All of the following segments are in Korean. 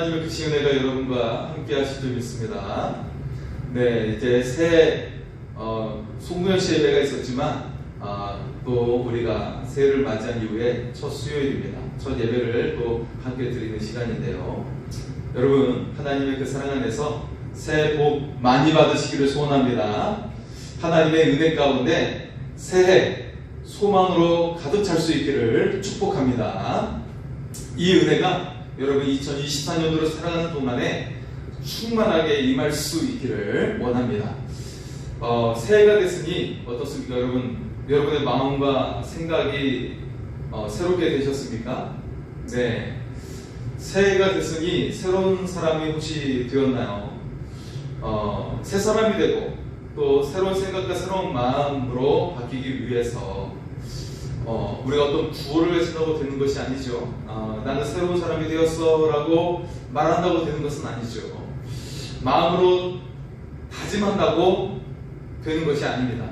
하나님의 그 은혜가 여러분과 함께 하실 줄 믿습니다. 네, 이제 새 송구연시 예배가 있었지만 또 우리가 새해를 맞이한 이후에 첫 수요일입니다. 첫 예배를 또 함께 드리는 시간인데요. 여러분, 하나님의 그 사랑 안에서 새해 복 많이 받으시기를 소원합니다. 하나님의 은혜 가운데 새해 소망으로 가득 찰 수 있기를 축복합니다. 이 은혜가 여러분 2024년도로 살아가는 동안에 충만하게 임할 수 있기를 원합니다. 새해가 됐으니 어떻습니까? 여러분의 마음과 생각이 새롭게 되셨습니까? 네. 새해가 됐으니 새로운 사람이 혹시 되었나요? 새 사람이 되고 또 새로운 생각과 새로운 마음으로 바뀌기 위해서 우리가 어떤 구호를 외친다고 되는 것이 아니죠. 나는 새로운 사람이 되었어 라고 말한다고 되는 것은 아니죠. 마음으로 다짐한다고 되는 것이 아닙니다.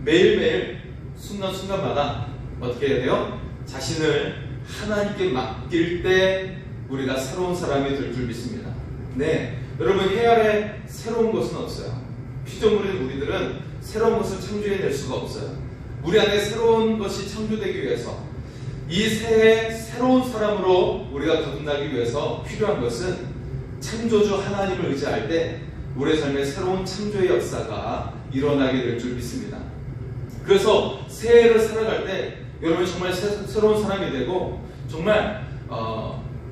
매일매일 순간순간마다 어떻게 해야 돼요? 자신을 하나님께 맡길 때 우리가 새로운 사람이 될 줄 믿습니다. 네, 여러분, 해 아래 새로운 것은 없어요. 피조물인 우리들은 새로운 것을 창조해낼 수가 없어요. 우리 안에 새로운 것이 창조되기 위해서 이 새해 새로운 사람으로 우리가 거듭나기 위해서 필요한 것은 창조주 하나님을 의지할 때 우리의 삶에 새로운 창조의 역사가 일어나게 될 줄 믿습니다. 그래서 새해를 살아갈 때 여러분이 정말 새로운 사람이 되고 정말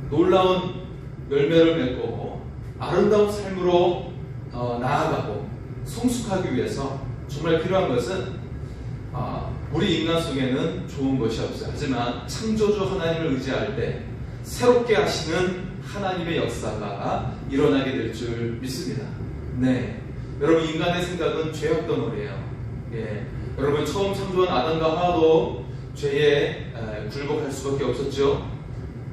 놀라운 열매를 맺고 아름다운 삶으로 나아가고 성숙하기 위해서 정말 필요한 것은 우리 인간 속에는 좋은 것이 없어요. 하지만 창조주 하나님을 의지할 때 새롭게 하시는 하나님의 역사가 일어나게 될 줄 믿습니다. 네, 여러분, 인간의 생각은 죄악던 노래예요. 예, 여러분, 처음 창조한 아담과 하와도 죄에 굴복할 수밖에 없었죠.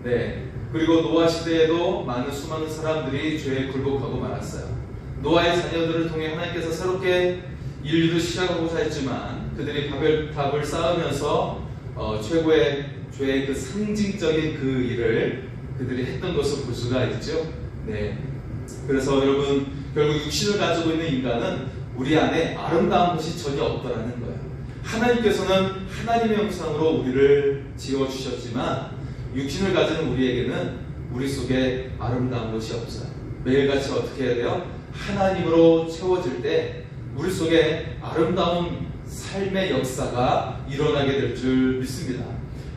네, 그리고 노아 시대에도 수많은 사람들이 죄에 굴복하고 말았어요. 노아의 자녀들을 통해 하나님께서 새롭게 인류를 시작하고자 했지만 그들이 바벨탑을 쌓으면서 최고의 죄의 그 상징적인 그 일을 그들이 했던 것을 볼 수가 있죠. 네, 그래서 여러분, 결국 육신을 가지고 있는 인간은 우리 안에 아름다운 것이 전혀 없다라는 거예요. 하나님께서는 하나님의 형상으로 우리를 지어주셨지만 육신을 가지는 우리에게는 우리 속에 아름다운 것이 없어요. 매일같이 어떻게 해야 돼요? 하나님으로 채워질 때 우리 속에 아름다운 삶의 역사가 일어나게 될 줄 믿습니다.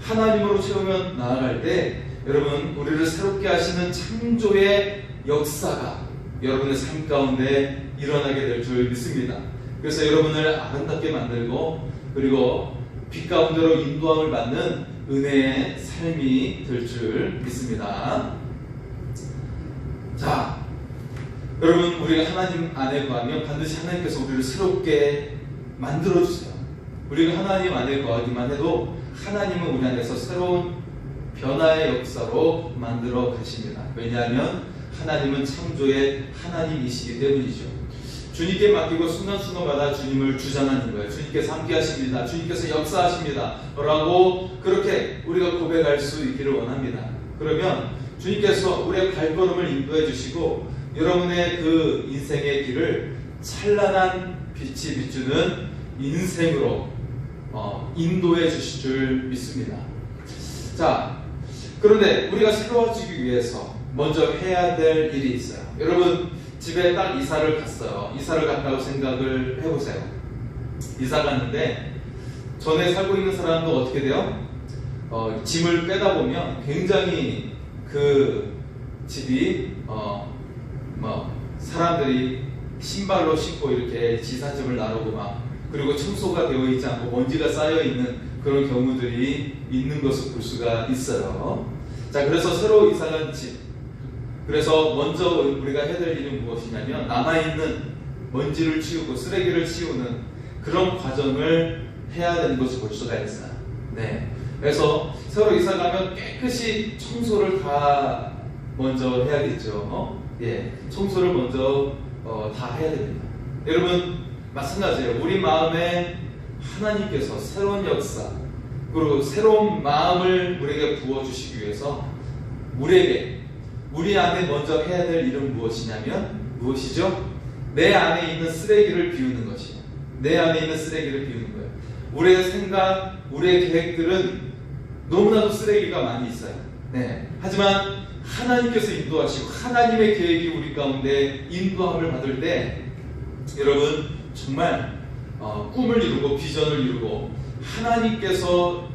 하나님으로 채우면 나아갈 때 여러분, 우리를 새롭게 하시는 창조의 역사가 여러분의 삶 가운데 일어나게 될 줄 믿습니다. 그래서 여러분을 아름답게 만들고 그리고 빛 가운데로 인도함을 받는 은혜의 삶이 될 줄 믿습니다. 자, 여러분, 우리가 하나님 안에 거하면 반드시 하나님께서 우리를 새롭게 만들어주세요. 우리가 하나님 안에 거하기만 해도 하나님은 우리 안에서 새로운 변화의 역사로 만들어 가십니다. 왜냐하면 하나님은 창조의 하나님이시기 때문이죠. 주님께 맡기고 순간순간마다 주님을 주장하는 거예요. 주님께서 함께 하십니다. 주님께서 역사하십니다. 라고 그렇게 우리가 고백할 수 있기를 원합니다. 그러면 주님께서 우리의 발걸음을 인도해 주시고 여러분의 그 인생의 길을 찬란한 빛이 비추는 인생으로 인도해 주실 줄 믿습니다. 자, 그런데 우리가 새로워지기 위해서 먼저 해야 될 일이 있어요. 여러분, 집에 딱 이사를 갔어요. 이사를 갔다고 생각을 해보세요. 이사 갔는데 전에 살고 있는 사람도 어떻게 돼요? 짐을 빼다 보면 굉장히 그 집이 사람들이 신발로 신고 이렇게 지사짐을 나르고 그리고 청소가 되어 있지 않고 먼지가 쌓여 있는 그런 경우들이 있는 것을 볼 수가 있어요. 자, 그래서 새로 이사간 집, 그래서 먼저 우리가 해야 될 일은 무엇이냐면 남아있는 먼지를 치우고 쓰레기를 치우는 그런 과정을 해야 되는 것을 볼 수가 있어요. 네, 그래서 새로 이사 가면 깨끗이 청소를 다 먼저 해야겠죠. 예, 청소를 먼저 다 해야 됩니다. 여러분, 마찬가지예요. 우리 마음에 하나님께서 새로운 역사 그리고 새로운 마음을 우리에게 부어주시기 위해서 우리에게 우리 안에 먼저 해야 될 일은 무엇이냐면 무엇이죠? 내 안에 있는 쓰레기를 비우는 것이에요. 내 안에 있는 쓰레기를 비우는 거예요. 우리의 생각, 우리의 계획들은 너무나도 쓰레기가 많이 있어요. 네. 하지만 하나님께서 인도하시고 하나님의 계획이 우리 가운데 인도함을 받을 때 여러분 정말 꿈을 이루고 비전을 이루고 하나님께서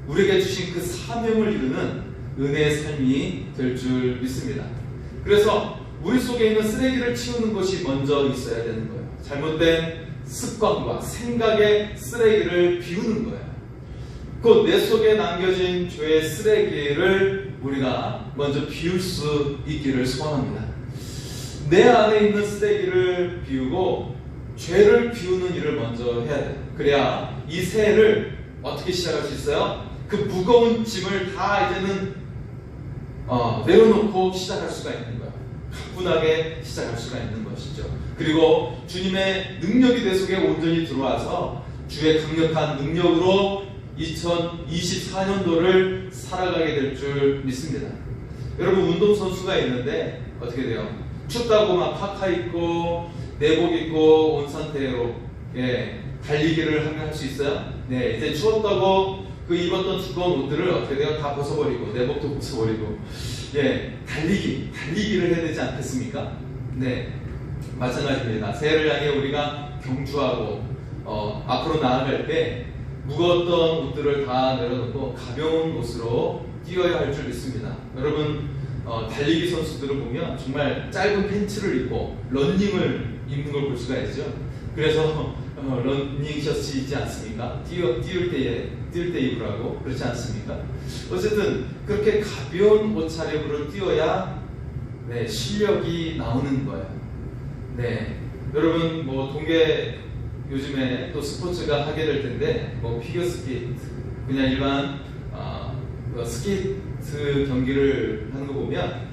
우리에게 주신 그 사명을 이루는 은혜의 삶이 될 줄 믿습니다. 그래서 우리 속에 있는 쓰레기를 치우는 것이 먼저 있어야 되는 거예요. 잘못된 습관과 생각의 쓰레기를 비우는 거예요. 곧 내 속에 남겨진 죄의 쓰레기를 우리가 먼저 비울 수 있기를 소원합니다. 내 안에 있는 쓰레기를 비우고 죄를 비우는 일을 먼저 해야 돼요. 그래야 이 새해를 어떻게 시작할 수 있어요? 그 무거운 짐을 다 이제는 내려놓고 시작할 수가 있는 거예요. 가뿐하게 시작할 수가 있는 것이죠. 그리고 주님의 능력이 내 속에 온전히 들어와서 주의 강력한 능력으로 2024년도를 살아가게 될 줄 믿습니다. 여러분 운동선수가 있는데 어떻게 돼요? 춥다고 막 파카 입고 내복 입고 온 상태로 달리기를 하면 할 수 있어요? 네, 이제 추웠다고 그 입었던 두꺼운 옷들을 어떻게 돼요? 다 벗어버리고 내복도 벗어버리고 달리기를 해야 되지 않겠습니까? 네, 마찬가지입니다. 새해를 향해 우리가 경주하고 앞으로 나아갈 때 무거웠던 옷들을 다 내려놓고 가벼운 옷으로 뛰어야 할 줄 믿습니다. 여러분 달리기 선수들을 보면 정말 짧은 팬츠를 입고 러닝을 입는 걸 볼 수가 있죠. 그래서 러닝 셔츠 입지 않습니까? 뛰을 때 입으라고 그렇지 않습니까? 어쨌든 그렇게 가벼운 옷차림으로 뛰어야 실력이 나오는 거예요. 네, 여러분 동계 요즘에 또 스포츠가 하게 될 텐데 피겨 스케이트 그냥 일반 스케이트 경기를 하는 거 보면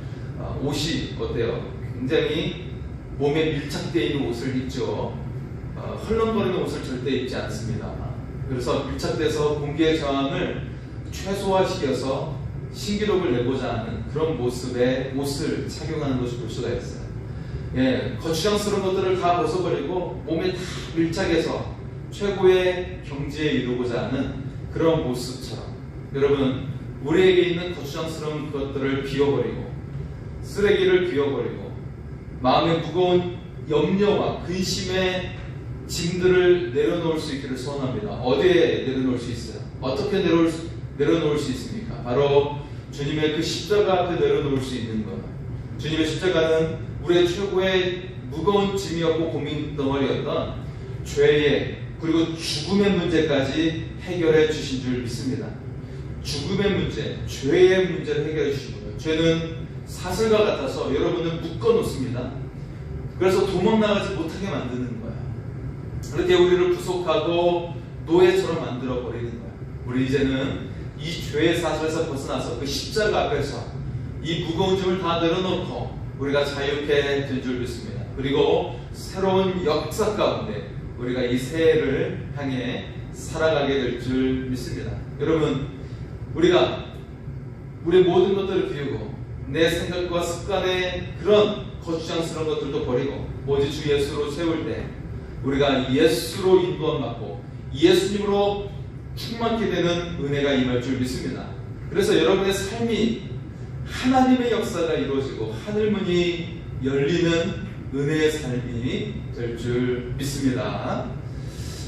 옷이 어때요? 굉장히 몸에 밀착되어 있는 옷을 입죠. 헐렁거리는 옷을 절대 입지 않습니다. 그래서 밀착돼서 공기의 저항을 최소화시켜서 신기록을 내고자 하는 그런 모습의 옷을 착용하는 것을 볼 수가 있어요. 거추장스러운 것들을 다 벗어버리고 몸에 다 밀착해서 최고의 경지에 이루고자 하는 그런 모습처럼 여러분 우리에게 있는 거추장스러운 것들을 비워버리고 쓰레기를 비워버리고 마음의 무거운 염려와 근심의 짐들을 내려놓을 수 있기를 소원합니다. 어디에 내려놓을 수 있어요? 어떻게 내려놓을 수 있습니까? 바로 주님의 그 십자가 앞에 내려놓을 수 있는 것. 주님의 십자가는 우리의 최고의 무거운 짐이었고 고민 덩어리였던 죄의 그리고 죽음의 문제까지 해결해 주신 줄 믿습니다. 죽음의 문제, 죄의 문제를 해결해 주신 거예요. 죄는 사슬과 같아서 여러분을 묶어 놓습니다. 그래서 도망나가지 못하게 만드는 거예요. 그렇게 우리를 구속하고 노예처럼 만들어 버리는 거예요. 우리 이제는 이 죄의 사슬에서 벗어나서 그 십자가 앞에서 이 무거운 짐을 다 내려놓고 우리가 자유케 된 줄 믿습니다. 그리고 새로운 역사 가운데 우리가 이 새해를 향해 살아가게 될 줄 믿습니다. 여러분 우리가 우리의 모든 것들을 비우고 내 생각과 습관의 그런 거추장스러운 것들도 버리고 오직 주 예수로 세울 때 우리가 예수로 인도함 받고 예수님으로 충만케 되는 은혜가 임할 줄 믿습니다. 그래서 여러분의 삶이 하나님의 역사가 이루어지고 하늘문이 열리는 은혜의 삶이 될 줄 믿습니다.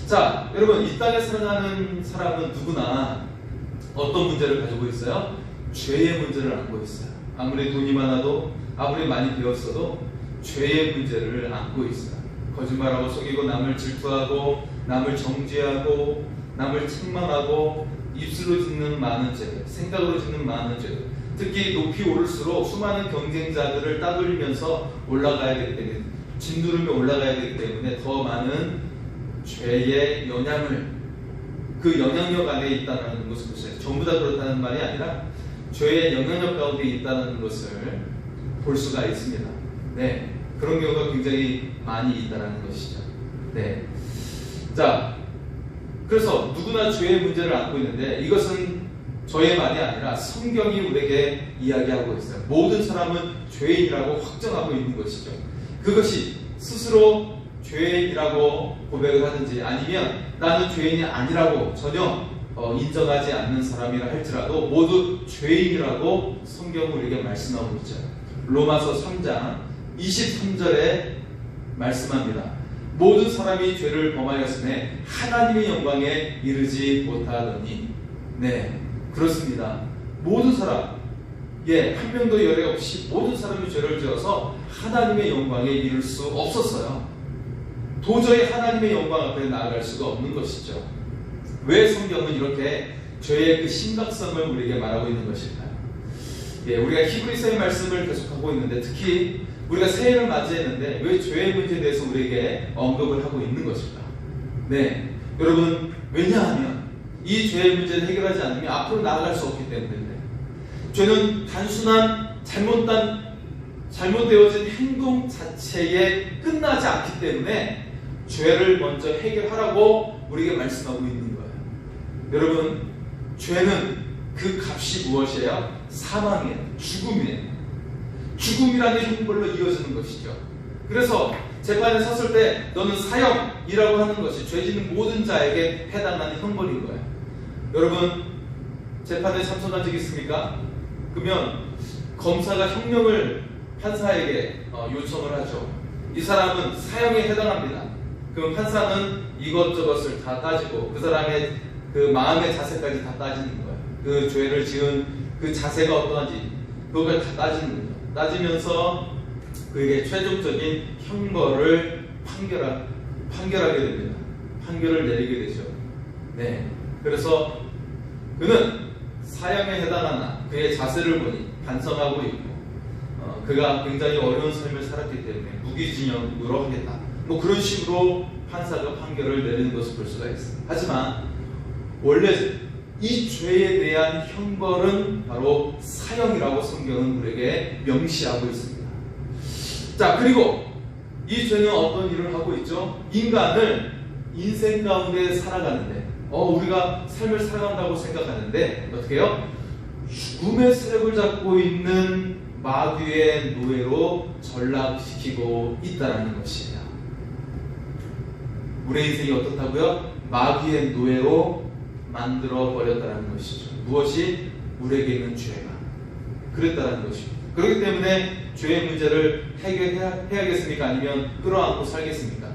자, 여러분 이 땅에 살아가는 사람은 누구나 어떤 문제를 가지고 있어요? 죄의 문제를 안고 있어요. 아무리 돈이 많아도 아무리 많이 배웠어도 죄의 문제를 안고 있어요. 거짓말하고 속이고 남을 질투하고 남을 정죄하고 남을 책망하고 입술로 짓는 많은 죄, 생각으로 짓는 많은 죄, 특히 높이 오를수록 수많은 경쟁자들을 따돌리면서 올라가야 되기 때문에 진두르며 올라가야 되기 때문에 더 많은 죄의 영향을 그 영향력 안에 있다는 것을 보세요. 전부 다 그렇다는 말이 아니라 죄의 영향력 가운데 있다는 것을 볼 수가 있습니다. 네, 그런 경우가 굉장히 많이 있다는 것이죠. 네, 자, 그래서 누구나 죄의 문제를 안고 있는데 이것은 저의 말이 아니라 성경이 우리에게 이야기하고 있어요. 모든 사람은 죄인이라고 확정하고 있는 것이죠. 그것이 스스로 죄인이라고 고백을 하든지 아니면 나는 죄인이 아니라고 전혀 인정하지 않는 사람이라 할지라도 모두 죄인이라고 성경은 우리에게 말씀하고 있죠. 로마서 3장 23절에 말씀합니다. 모든 사람이 죄를 범하였으며 하나님의 영광에 이르지 못하더니. 네, 그렇습니다. 모든 사람, 한 명도 열애 없이 모든 사람이 죄를 지어서 하나님의 영광에 이를 수 없었어요. 도저히 하나님의 영광 앞에 나아갈 수가 없는 것이죠. 왜 성경은 이렇게 죄의 그 심각성을 우리에게 말하고 있는 것일까요? 우리가 히브리서의 말씀을 계속하고 있는데 특히 우리가 새해를 맞이했는데 왜 죄의 문제에 대해서 우리에게 언급을 하고 있는 것일까? 네, 여러분, 왜냐하면 이 죄의 문제를 해결하지 않으면 앞으로 나아갈 수 없기 때문인데, 죄는 단순한 잘못되어진 행동 자체에 끝나지 않기 때문에 죄를 먼저 해결하라고 우리에게 말씀하고 있는 거예요. 여러분, 죄는 그 값이 무엇이에요? 사망이에요. 죽음이에요. 죽음이라는 형벌로 이어지는 것이죠. 그래서 재판에 섰을 때 너는 사형이라고 하는 것이 죄 짓는 모든 자에게 해당하는 형벌인 거예요. 여러분, 재판에 참석한 적 있습니까? 그러면 검사가 형령을 판사에게 요청을 하죠. 이 사람은 사형에 해당합니다. 그럼 판사는 이것저것을 다 따지고 그 사람의 그 마음의 자세까지 다 따지는 거예요. 그 죄를 지은 그 자세가 어떠한지 그걸 다 따지는 거죠. 따지면서 그에게 최종적인 형벌을 판결하게 됩니다. 판결을 내리게 되죠. 네, 그래서 그는 사형에 해당하나 그의 자세를 보니 반성하고 있고 그가 굉장히 어려운 삶을 살았기 때문에 무기징역으로 하겠다. 뭐 그런 식으로 판사가 판결을 내리는 것을 볼 수가 있습니다. 하지만 원래 이 죄에 대한 형벌은 바로 사형이라고 성경은 우리에게 명시하고 있습니다. 자, 그리고 이 죄는 어떤 일을 하고 있죠? 인간을 인생 가운데 살아가는데 우리가 삶을 살아간다고 생각하는데 어떻게 해요? 죽음의 세력을 잡고 있는 마귀의 노예로 전락시키고 있다는 것이에요. 우리의 인생이 어떻다고요? 마귀의 노예로 만들어 버렸다는 것이죠. 무엇이? 우리에게 있는 죄가 그랬다는 것입니다. 그렇기 때문에 죄의 문제를 해결해야겠습니까? 아니면 끌어안고 살겠습니까?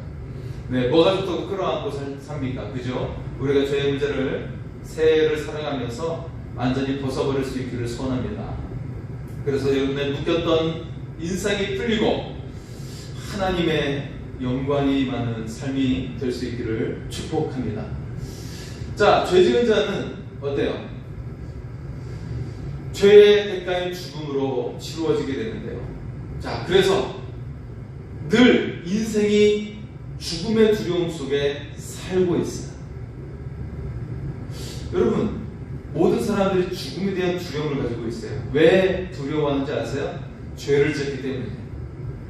네, 뭐가 좋다고 끌어안고 삽니까? 그죠? 우리가 죄의 문제를 새해를 살아가면서 완전히 벗어버릴 수 있기를 소원합니다. 그래서 여러분의 묶였던 인상이 풀리고 하나님의 영광이 많은 삶이 될 수 있기를 축복합니다. 자, 죄 지은 자는 어때요? 죄의 대가인 죽음으로 치루어지게 되는데요. 자, 그래서 늘 인생이 죽음의 두려움 속에 살고 있어요. 여러분, 모든 사람들이 죽음에 대한 두려움을 가지고 있어요. 왜 두려워하는지 아세요? 죄를 짓기 때문에.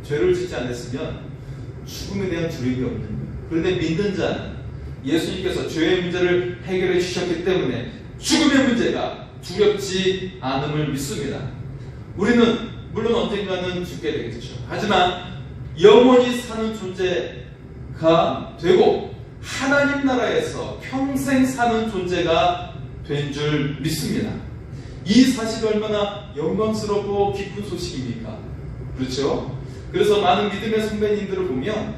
죄를 짓지 않았으면 죽음에 대한 두려움이 없는 거예요. 그런데 믿는 자는 예수님께서 죄의 문제를 해결해 주셨기 때문에 죽음의 문제가 두렵지 않음을 믿습니다. 우리는 물론 언젠가는 죽게 되겠죠. 하지만 영원히 사는 존재가 되고 하나님 나라에서 평생 사는 존재가 된 줄 믿습니다. 이 사실이 얼마나 영광스럽고 기쁜 소식입니까? 그렇죠? 그래서 많은 믿음의 선배님들을 보면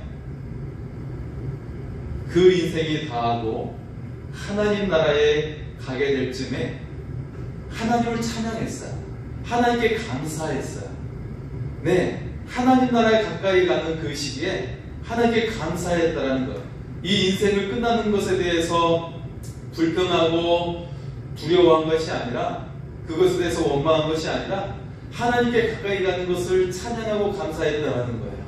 그 인생이 다하고 하나님 나라에 가게 될 쯤에 하나님을 찬양했어요. 하나님께 감사했어요. 네, 하나님 나라에 가까이 가는 그 시기에 하나님께 감사했다라는 것. 이 인생을 끝나는 것에 대해서 불평하고 두려워한 것이 아니라, 그것에 대해서 원망한 것이 아니라 하나님께 가까이 가는 것을 찬양하고 감사했다라는 거예요.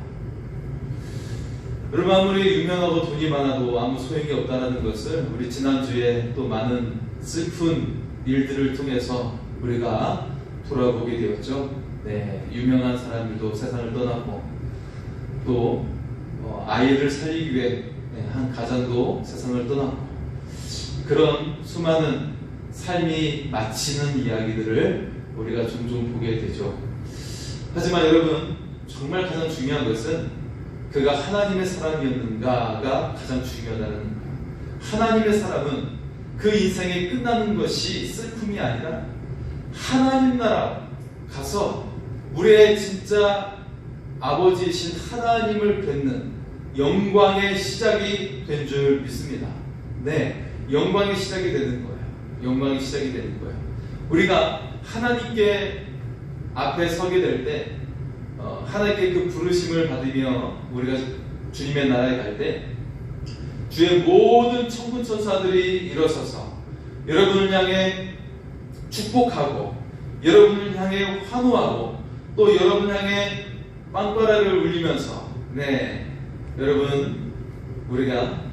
여러분, 아무리 유명하고 돈이 많아도 아무 소용이 없다는 것을 우리 지난주에 또 많은 슬픈 일들을 통해서 우리가 돌아보게 되었죠. 네, 유명한 사람들도 세상을 떠났고 또 아이를 살리기 위해 한 가장도 세상을 떠났고 그런 수많은 삶이 마치는 이야기들을 우리가 종종 보게 되죠. 하지만 여러분, 정말 가장 중요한 것은 그가 하나님의 사람이었는가가 가장 중요하다는 거예요. 하나님의 사람은 그 인생이 끝나는 것이 슬픔이 아니라 하나님 나라 가서 우리의 진짜 아버지이신 하나님을 뵙는 영광의 시작이 된 줄 믿습니다. 네, 영광의 시작이 되는 거예요. 영광의 시작이 되는 거예요. 우리가 하나님께 앞에 서게 될 때, 하나님께 그 부르심을 받으며 우리가 주님의 나라에 갈 때, 주의 모든 천군 천사들이 일어서서 여러분을 향해 축복하고, 여러분을 향해 환호하고, 또 여러분을 향해 빵가라를 울리면서, 네, 여러분, 우리가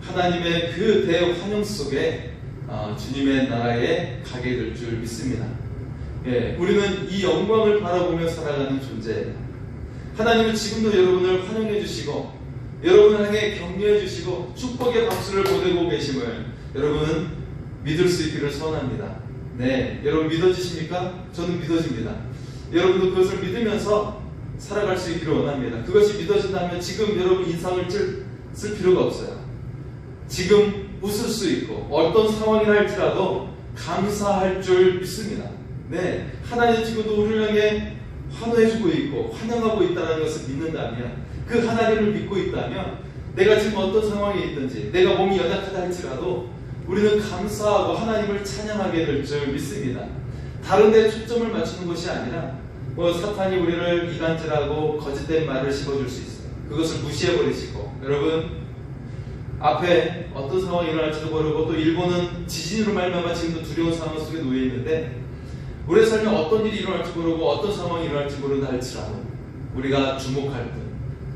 하나님의 그 대환영 속에 주님의 나라에 가게 될 줄 믿습니다. 예, 우리는 이 영광을 바라보며 살아가는 존재예요. 하나님은 지금도 여러분을 환영해 주시고, 여러분을 향해 격려해 주시고, 축복의 박수를 보내고 계심을 여러분은 믿을 수 있기를 소원합니다. 네, 여러분 믿어지십니까? 저는 믿어집니다. 여러분도 그것을 믿으면서 살아갈 수 있기를 원합니다. 그것이 믿어진다면 지금 여러분 인상을 쓸 필요가 없어요. 지금 웃을 수 있고 어떤 상황이라 할지라도 감사할 줄 믿습니다. 네, 하나님 지금도 우리를 향해 환호해주고 있고 환영하고 있다는 것을 믿는다면, 그 하나님을 믿고 있다면, 내가 지금 어떤 상황에 있든지 내가 몸이 연약하다 할지라도 우리는 감사하고 하나님을 찬양하게 될 줄 믿습니다. 다른 데 초점을 맞추는 것이 아니라 사탄이 우리를 이간질하고 거짓된 말을 씹어줄 수 있어요. 그것을 무시해버리시고, 여러분 앞에 어떤 상황이 일어날지도 모르고, 또 일본은 지진으로 말미암아 지금도 두려운 상황 속에 놓여 있는데, 우리의 삶에 어떤 일이 일어날지 모르고 어떤 상황이 일어날지 모른다 할지라도 우리가 주목할 때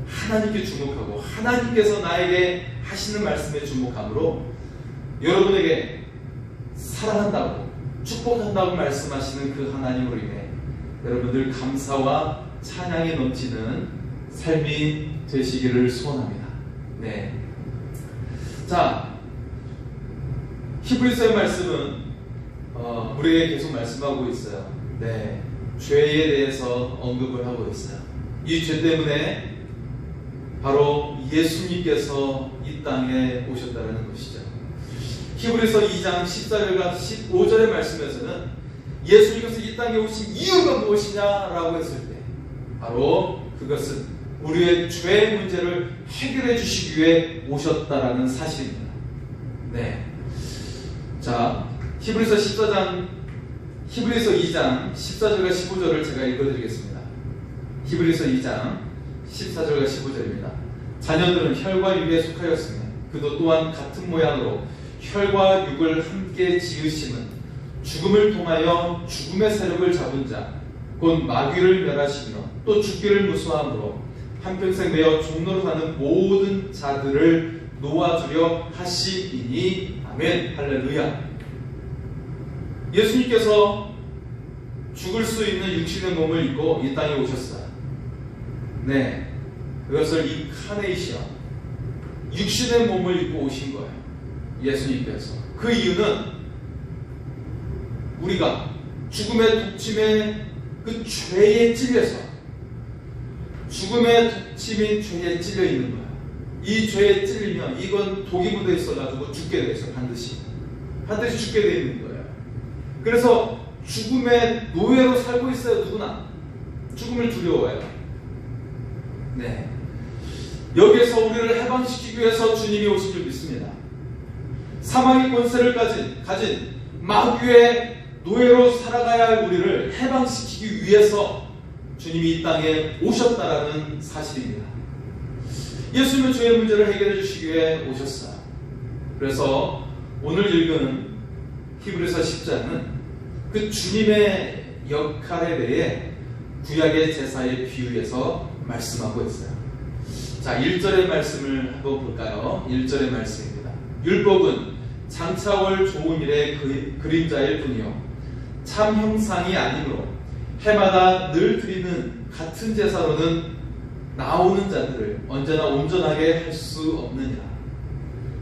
하나님께 주목하고 하나님께서 나에게 하시는 말씀에 주목함으로 여러분에게 사랑한다고 축복한다고 말씀하시는 그 하나님으로 인해 여러분들 감사와 찬양이 넘치는 삶이 되시기를 소원합니다. 네. 자, 히브리서의 말씀은 우리에게 계속 말씀하고 있어요. 네, 죄에 대해서 언급을 하고 있어요. 이 죄 때문에 바로 예수님께서 이 땅에 오셨다는 것이죠. 히브리서 2장 14절과 15절의 말씀에서는 예수님께서 이 땅에 오신 이유가 무엇이냐라고 했을 때, 바로 그것은 우리의 죄의 문제를 해결해 주시기 위해 오셨다라는 사실입니다. 네. 자, 히브리서 2장 14절과 15절을 제가 읽어드리겠습니다. 히브리서 2장 14절과 15절입니다. 자녀들은 혈과 육에 속하였으며 그도 또한 같은 모양으로 혈과 육을 함께 지으심은 죽음을 통하여 죽음의 세력을 잡은 자, 곧 마귀를 멸하시며 또 죽기를 무수함으로 한평생 매어 종로로 사는 모든 자들을 놓아주려 하시이니. 아멘. 할렐루야. 예수님께서 죽을 수 있는 육신의 몸을 입고 이 땅에 오셨어요. 네, 그것을 인카네이션, 육신의 몸을 입고 오신 거예요. 예수님께서. 그 이유는 우리가 죽음의 독침의 그 죄에 찔려서, 죽음의 독침인 죄에 찔려 있는 거예요. 이 죄에 찔리면 이건 독이 묻어 있어가지고 죽게 돼 있어요. 반드시 죽게 돼 있는 거예요. 그래서 죽음의 노예로 살고 있어요. 누구나 죽음을 두려워해요. 네, 여기에서 우리를 해방시키기 위해서 주님이 오신 줄 믿습니다. 사망의 권세를 가진 마귀의 노예로 살아가야 할 우리를 해방시키기 위해서 주님이 이 땅에 오셨다라는 사실입니다. 예수님은 죄의 문제를 해결해 주시기 위해 오셨어요. 그래서 오늘 읽은 히브리서 10장은 그 주님의 역할에 대해 구약의 제사에 비유해서 말씀하고 있어요. 자, 1절의 말씀을 한번 볼까요? 1절의 말씀입니다. 율법은 장차올 좋은 일의 그림자일 뿐이요 참 형상이 아니므로 해마다 늘 드리는 같은 제사로는 나오는 자들을 언제나 온전하게 할 수 없느니라.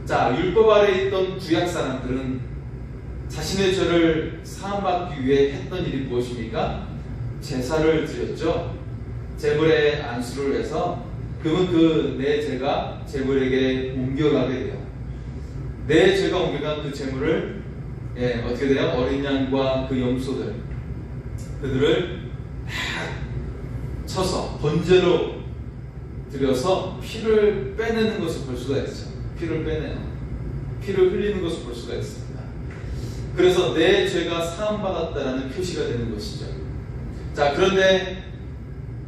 자, 율법 아래에 있던 구약 사람들은 자신의 죄를 사함받기 위해 했던 일이 무엇입니까? 제사를 드렸죠. 제물의 안수를 해서 그러면 내 죄가 제물에게 옮겨가게 돼요. 내 죄가 옮겨간 그 제물을 어떻게 돼요? 어린 양과 그 염소들 그들을 쳐서 번제로 드려서 피를 빼내는 것을 볼 수가 있죠. 피를 빼내요. 피를 흘리는 것을 볼 수가 있습니다. 그래서 내 죄가 사함받았다라는 표시가 되는 것이죠. 자, 그런데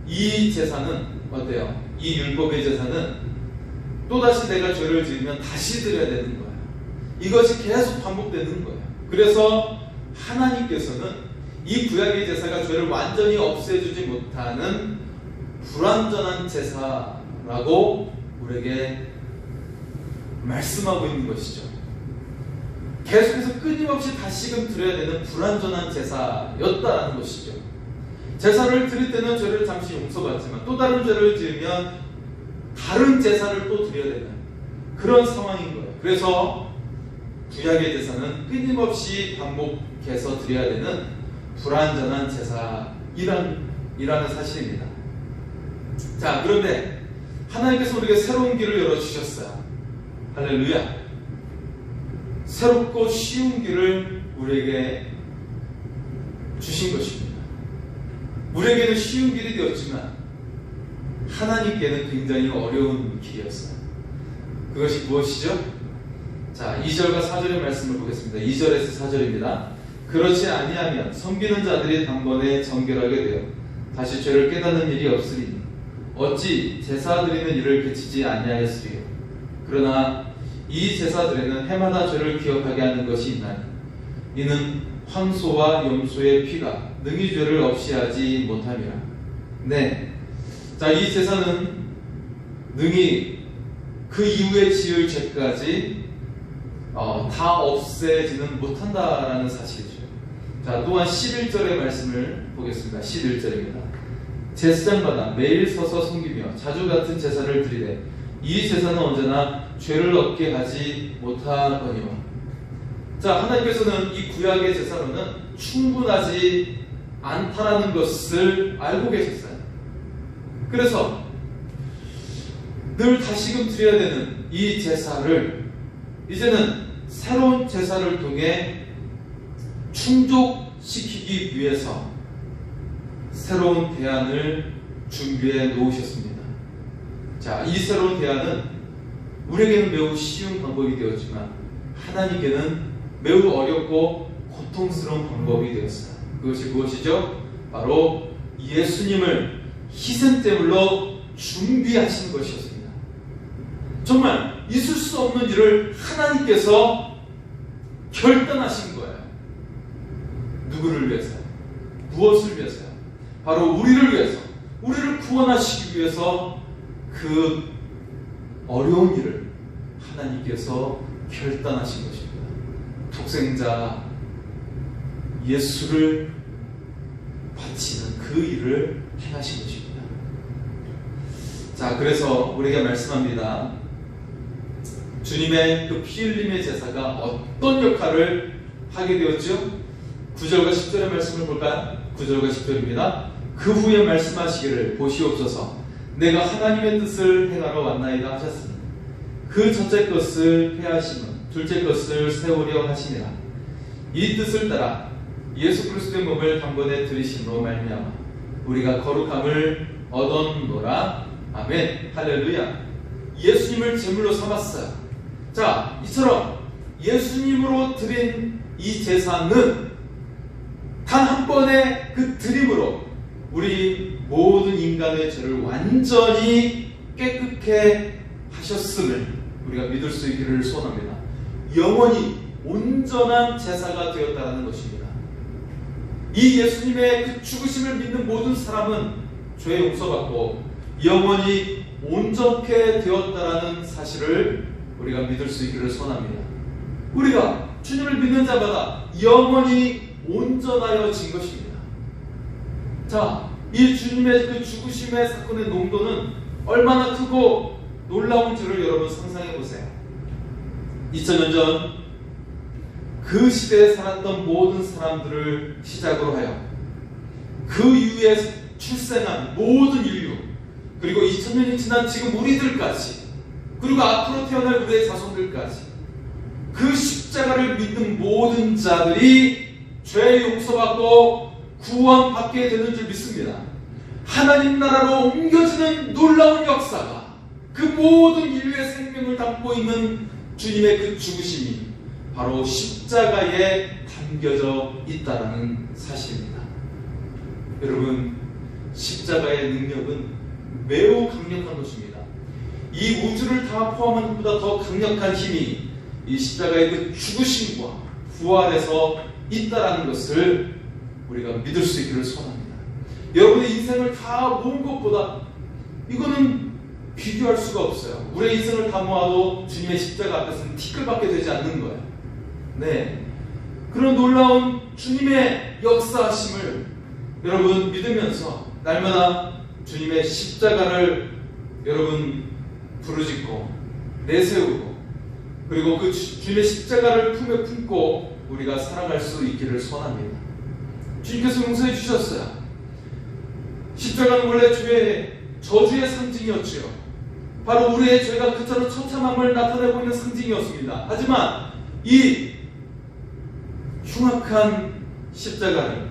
이 제사는 어때요? 이 율법의 제사는 또다시 내가 죄를 지으면 다시 드려야 되는 거예요. 이것이 계속 반복되는 거예요. 그래서 하나님께서는 이 구약의 제사가 죄를 완전히 없애주지 못하는 불완전한 제사라고 우리에게 말씀하고 있는 것이죠. 계속해서 끊임없이 다시금 드려야 되는 불완전한 제사였다라는 것이죠. 제사를 드릴 때는 죄를 잠시 용서받지만 또 다른 죄를 지으면 다른 제사를 또 드려야 되는 그런 상황인 거예요. 그래서 구약의 제사는 끊임없이 반복해서 드려야 되는 불완전한 제사이라는 사실입니다. 자, 그런데 하나님께서 우리에게 새로운 길을 열어주셨어요. 할렐루야. 새롭고 쉬운 길을 우리에게 주신 것입니다. 우리에게는 쉬운 길이 되었지만 하나님께는 굉장히 어려운 길이었어요. 그것이 무엇이죠? 자, 2절과 4절의 말씀을 보겠습니다. 2절에서 4절입니다. 그렇지 아니하면 섬기는 자들이 단번에 정결하게 되어 다시 죄를 깨닫는 일이 없으리니 어찌 제사 드리는 일을 그치지 아니하였으리요. 그러나 이 제사들에는 해마다 죄를 기억하게 하는 것이 있나니 이는 황소와 염소의 피가 능히 죄를 없이 하지 못함이라. 네. 자, 이 제사는 능히 그 이후에 지을 죄까지 다 없애지는 못한다라는 사실이죠. 자, 또한 11절의 말씀을 보겠습니다. 11절입니다. 제사장마다 매일 서서 섬기며 자주 같은 제사를 드리되 이 제사는 언제나 죄를 얻게 하지 못하거니와. 자, 하나님께서는 이 구약의 제사로는 충분하지 않다라는 것을 알고 계셨어요. 그래서 늘 다시금 드려야 되는 이 제사를 이제는 새로운 제사를 통해 충족시키기 위해서 새로운 대안을 준비해 놓으셨습니다. 자, 이 새로운 대안은 우리에게는 매우 쉬운 방법이 되었지만 하나님께는 매우 어렵고 고통스러운 방법이 되었어요. 그것이 무엇이죠? 바로 예수님을 희생제물로 준비하신 것이었습니다. 정말 있을 수 없는 일을 하나님께서 결단하신 거예요. 누구를 위해서요? 무엇을 위해서요? 바로 우리를 위해서, 우리를 구원하시기 위해서 그 어려운 일을 하나님께서 결단하신 것입니다. 독생자 예수를 바치는 그 일을 행하신 것입니다. 자, 그래서 우리에게 말씀합니다. 주님의 그 피 흘림의 제사가 어떤 역할을 하게 되었죠? 9절과 10절의 말씀을 볼까요? 9절과 10절입니다. 그 후에 말씀하시기를 보시옵소서 내가 하나님의 뜻을 행하러 왔나이다 하셨으니 그 첫째 것을 폐하심은 둘째 것을 세우려 하시니라. 이 뜻을 따라 예수 그리스도의 몸을 단번에 들이심으로 말미암아 우리가 거룩함을 얻었노라. 아멘. 할렐루야. 예수님을 제물로 삼았어요. 자, 이처럼 예수님으로 드린 이 제사는 단 한 번의 그 드림으로 우리 모든 인간의 죄를 완전히 깨끗게 하셨음을 우리가 믿을 수 있기를 소원합니다. 영원히 온전한 제사가 되었다는 것입니다. 이 예수님의 그 죽으심을 믿는 모든 사람은 죄 용서받고 영원히 온전케 되었다는 사실을 우리가 믿을 수 있기를 소원합니다. 우리가 주님을 믿는 자마다 영원히 온전하여진 것입니다. 자, 이 주님의 그 죽으심의 사건의 농도는 얼마나 크고 놀라운지를 여러분 상상해 보세요. 2000년 전 그 시대에 살았던 모든 사람들을 시작으로 하여 그 이후에 출생한 모든 인류, 그리고 2000년이 지난 지금 우리들까지, 그리고 앞으로 태어날 우리의 자손들까지 그 십자가를 믿는 모든 자들이 죄 용서받고 구원받게 되는 줄 믿습니다. 하나님 나라로 옮겨지는 놀라운 역사가 그 모든 인류의 생명을 담고 있는 주님의 그 죽으심이 바로 십자가에 담겨져 있다는 사실입니다. 여러분, 십자가의 능력은 매우 강력한 것입니다. 이 우주를 다 포함한 것보다 더 강력한 힘이 이 십자가의 그 죽으심과 부활에서 있다라는 것을 우리가 믿을 수 있기를 소원합니다. 여러분의 인생을 다 모은 것보다 이거는 비교할 수가 없어요. 우리의 인생을 다 모아도 주님의 십자가 앞에서는 티끌밖에 되지 않는 거예요. 네, 그런 놀라운 주님의 역사하심을 여러분 믿으면서 날마다 주님의 십자가를 여러분 부르짖고 내세우고, 그리고 그 주님의 십자가를 품에 품고 우리가 살아갈 수 있기를 소원합니다. 주님께서 용서해 주셨어요. 십자가는 원래 죄의 저주의 상징이었지요. 바로 우리의 죄가 그처럼 처참함을 나타내고 있는 상징이었습니다. 하지만 이 흉악한 십자가를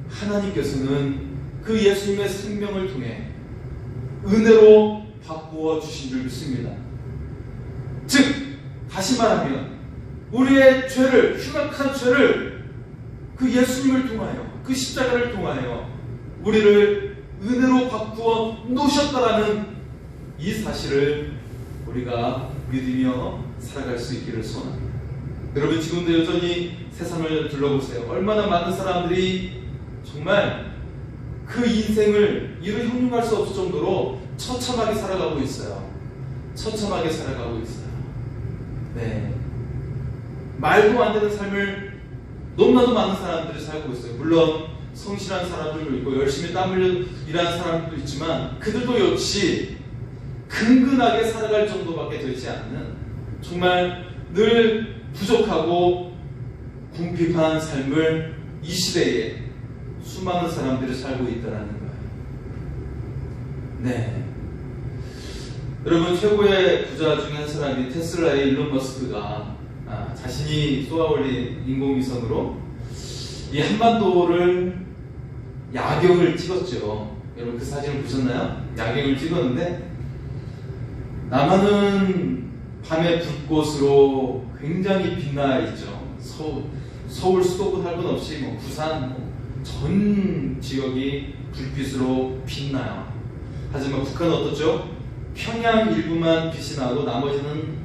하나님께서는 그 예수님의 생명을 통해 은혜로 바꾸어 주신 줄 믿습니다. 즉, 다시 말하면 우리의 죄를, 흉악한 죄를 그 예수님을 통하여, 그 십자가를 통하여 우리를 은혜로 바꾸어 놓으셨다라는 이 사실을 우리가 믿으며 살아갈 수 있기를 소원합니다. 여러분, 지금도 여전히 세상을 둘러보세요. 얼마나 많은 사람들이 정말 그 인생을 이루 형용할 수 없을 정도로 처참하게 살아가고 있어요. 처참하게 살아가고 있어요. 네, 말도 안 되는 삶을 너무나도 많은 사람들이 살고 있어요. 물론 성실한 사람들도 있고 열심히 땀 흘려 일하는 사람들도 있지만 그들도 역시 근근하게 살아갈 정도밖에 되지 않는, 정말 늘 부족하고 궁핍한 삶을 이 시대에 수많은 사람들이 살고 있다는 거예요. 네, 여러분, 최고의 부자 중에 한 사람이 테슬라의 일론 머스크가 자신이 쏘아올린 인공위성으로 이 한반도를 야경을 찍었죠. 여러분, 그 사진을 보셨나요? 야경을 찍었는데 남한은 밤의 불꽃으로 굉장히 빛나 있죠. 서울 수도권 할 것 없이 부산 전 지역이 불빛으로 빛나요. 하지만 북한은 어떻죠? 평양 일부만 빛이 나고 나머지는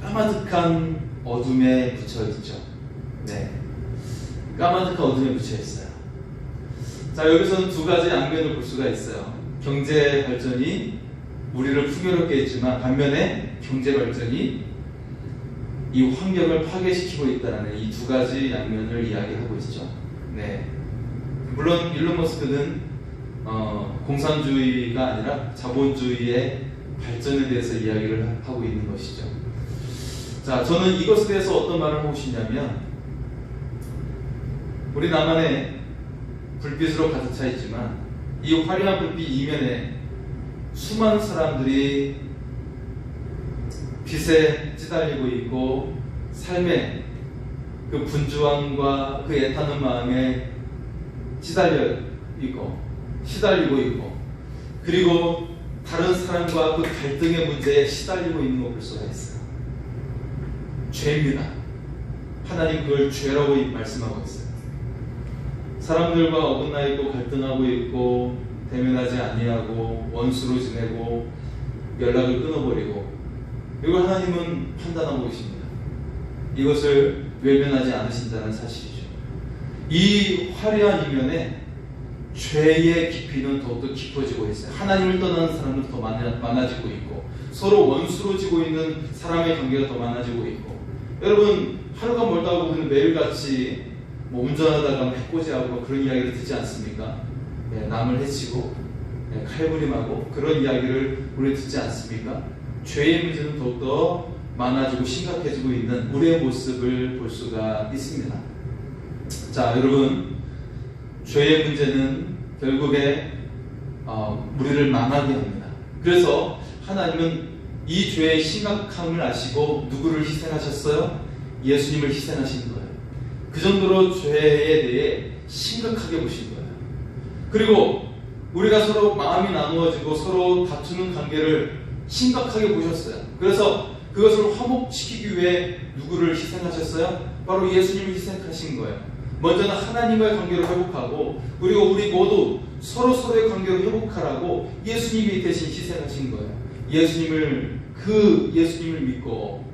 까마득한 어둠에 묻혀 있죠. 네, 까마득한 어둠에 묻혀 있어요. 자, 여기서는 두 가지 양면을 볼 수가 있어요. 경제 발전이 우리를 풍요롭게 했지만 반면에 경제 발전이 이 환경을 파괴시키고 있다는 이 두 가지 양면을 이야기하고 있죠. 네, 물론 일론 머스크는 공산주의가 아니라 자본주의의 발전에 대해서 이야기를 하고 있는 것이죠. 자, 저는 이것에 대해서 어떤 말을 하고 싶냐면, 우리 남한에 불빛으로 가득 차 있지만 이 화려한 불빛 이면에 수많은 사람들이 빛에 찌달리고 있고 삶의 그 분주함과 그 애타는 마음에 시달리고 있고, 그리고 다른 사람과 그 갈등의 문제에 시달리고 있는 걸 볼 수가 있어요. 죄입니다. 하나님 그걸 죄라고 말씀하고 있어요. 사람들과 어긋나 있고 갈등하고 있고 대면하지 아니하고 원수로 지내고 연락을 끊어버리고, 이걸 하나님은 판단하고 계십니다. 이것을 외면하지 않으신다는 사실이죠. 이 화려한 이면에 죄의 깊이는 더욱더 깊어지고 있어요. 하나님을 떠나는 사람은 더 많아지고 있고, 서로 원수로 지고 있는 사람의 관계가 더 많아지고 있고, 여러분, 하루가 멀다 하고 우리는 매일같이 운전하다가 해코지하고 그런 이야기를 듣지 않습니까? 네, 남을 해치고 칼부림하고 그런 이야기를 우리 듣지 않습니까? 죄의 문제는 더욱더 많아지고 심각해지고 있는 우리의 모습을 볼 수가 있습니다. 자, 여러분, 죄의 문제는 결국에 우리를 망하게 합니다. 그래서 하나님은 이 죄의 심각함을 아시고 누구를 희생하셨어요? 예수님을 희생하신 거예요. 그 정도로 죄에 대해 심각하게 보신 거예요. 그리고 우리가 서로 마음이 나누어지고 서로 다투는 관계를 심각하게 보셨어요. 그래서 그것을 화목시키기 위해 누구를 희생하셨어요? 바로 예수님을 희생하신 거예요. 먼저는 하나님과의 관계를 회복하고, 그리고 우리 모두 서로의 관계를 회복하라고 예수님이 대신 희생하신 거예요. 예수님을 믿고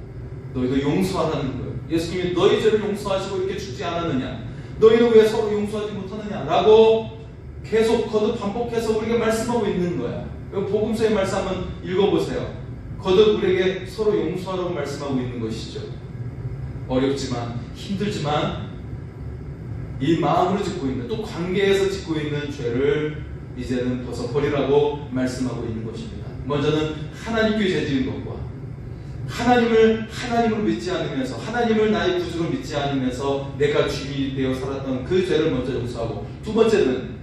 너희도 용서하라는 거예요. 예수님이 너희 죄를 용서하시고 이렇게 죽지 않았느냐? 너희는 왜 서로 용서하지 못하느냐? 라고 계속 거듭 반복해서 우리에게 말씀하고 있는 거예요. 복음서의 말씀 한번 읽어보세요. 거듭 우리에게 서로 용서하라고 말씀하고 있는 것이죠. 어렵지만, 힘들지만 이 마음으로 짓고 있는, 또 관계에서 짓고 있는 죄를 이제는 벗어버리라고 말씀하고 있는 것입니다. 먼저는 하나님께 죄 지은 것과 하나님을 하나님으로 믿지 않으면서, 하나님을 나의 구주로 믿지 않으면서 내가 주인이 되어 살았던 그 죄를 먼저 용서하고, 두 번째는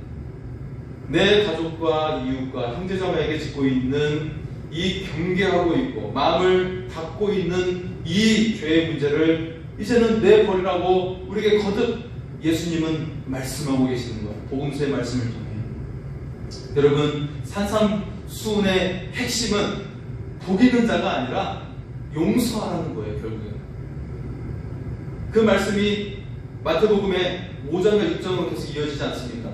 내 가족과 이웃과 형제자매에게 짓고 있는 이 경계하고 있고 마음을 닫고 있는 이 죄의 문제를 이제는 내버리라고 우리에게 거듭 예수님은 말씀하고 계시는 거예요. 복음서의 말씀을 통해. 여러분, 산상수훈의 핵심은 복이는 자가 아니라 용서하라는 거예요. 결국은 그 말씀이 마태복음의 5장과 6장으로 계속 이어지지 않습니까?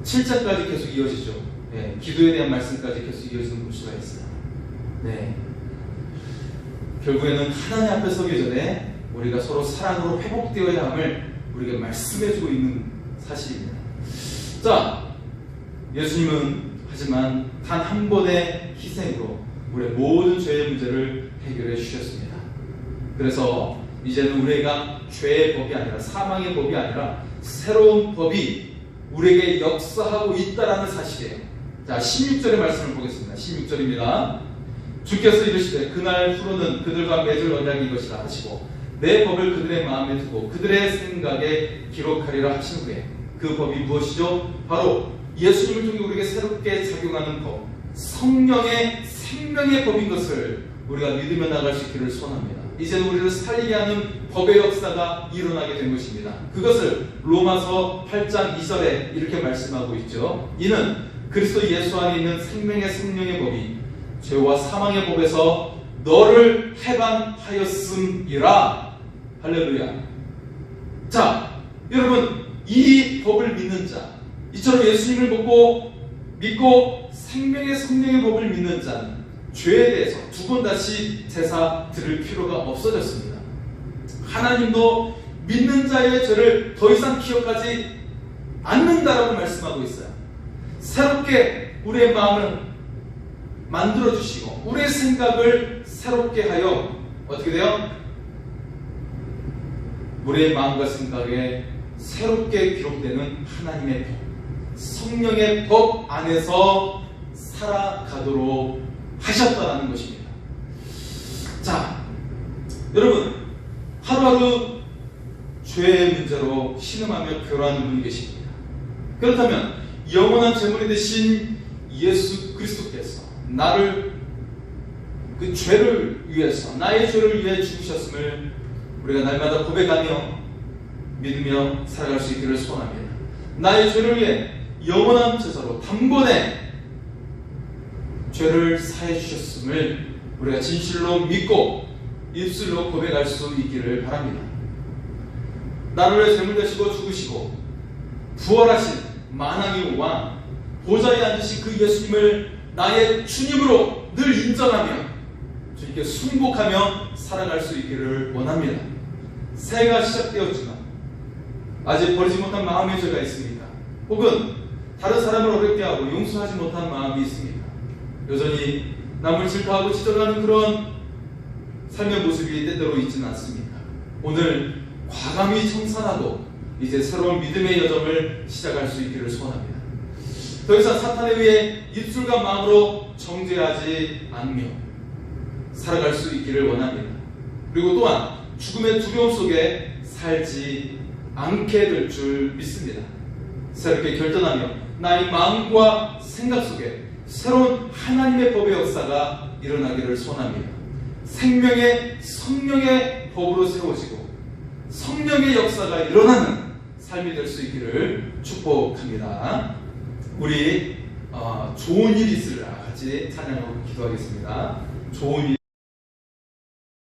7장까지 계속 이어지죠. 네, 기도에 대한 말씀까지 계속 이어지는 볼 수가 있어요. 네, 결국에는 하나님 앞에 서기 전에 우리가 서로 사랑으로 회복되어야 함을 우리에게 말씀해주고 있는 사실입니다. 자, 예수님은 하지만 단 한 번의 희생으로 우리의 모든 죄의 문제를 해결해 주셨습니다. 그래서 이제는 우리가 죄의 법이 아니라, 사망의 법이 아니라 새로운 법이 우리에게 역사하고 있다라는 사실이에요. 자, 16절의 말씀을 보겠습니다. 16절입니다. 주께서 이르시되 그날 후로는 그들과 맺을 언약이 이것이라 하시고 내 법을 그들의 마음에 두고 그들의 생각에 기록하리라 하신 후에, 그 법이 무엇이죠? 바로 예수님을 통해 우리에게 새롭게 작용하는 법, 성령의 생명의 법인 것을 우리가 믿으며 나갈 수 있기를 소원합니다. 이제는 우리를 살리게 하는 법의 역사가 일어나게 된 것입니다. 그것을 로마서 8장 2절에 이렇게 말씀하고 있죠. 이는 그리스도 예수 안에 있는 생명의 성령의 법이 죄와 사망의 법에서 너를 해방하였음이라. 할렐루야. 자, 여러분, 이 법을 믿는 자, 이처럼 예수님을 믿고 생명의 성령의 법을 믿는 자는 죄에 대해서 두 번 다시 제사 드릴 필요가 없어졌습니다. 하나님도 믿는 자의 죄를 더 이상 기억하지 않는다라고 말씀하고 있어요. 새롭게 우리의 마음을 만들어주시고 우리의 생각을 새롭게 하여 어떻게 돼요? 우리의 마음과 생각에 새롭게 기록되는 하나님의 법, 성령의 법 안에서 살아가도록 하셨다는 것입니다. 자, 여러분, 하루하루 죄의 문제로 신음하며 괴로워하는 분이 계십니다. 그렇다면 영원한 제물이 되신 예수 그리스도께서 나를, 그 죄를 위해서, 나의 죄를 위해 죽으셨음을 우리가 날마다 고백하며 믿으며 살아갈 수 있기를 소원합니다. 나의 죄를 위해 영원한 제사로 단번에 죄를 사해 주셨음을 우리가 진실로 믿고 입술로 고백할 수 있기를 바랍니다. 나를 위해 제물 되시고 죽으시고 부활하신 만왕의 왕, 보좌에 앉으신 그 예수님을 나의 주님으로 늘 인정하며 주님께 순복하며 살아갈 수 있기를 원합니다. 새해가 시작되었지만 아직 버리지 못한 마음의 죄가 있습니까? 혹은 다른 사람을 어렵게 하고 용서하지 못한 마음이 있습니까? 여전히 남을 질타하고 지적하는 그런 삶의 모습이 때때로 있지는 않습니까? 오늘 과감히 청산하고 이제 새로운 믿음의 여정을 시작할 수 있기를 소원합니다. 더 이상 사탄에 의해 입술과 마음으로 정죄하지 않으며 살아갈 수 있기를 원합니다. 그리고 또한 죽음의 두려움 속에 살지 않게 될 줄 믿습니다. 새롭게 결단하며 나의 마음과 생각 속에 새로운 하나님의 법의 역사가 일어나기를 소원합니다. 생명의 성령의 법으로 세워지고 성령의 역사가 일어나는 삶이 될 수 있기를 축복합니다. 우리 좋은 일이 있으리라 같이 찬양하고 기도하겠습니다. 좋은 일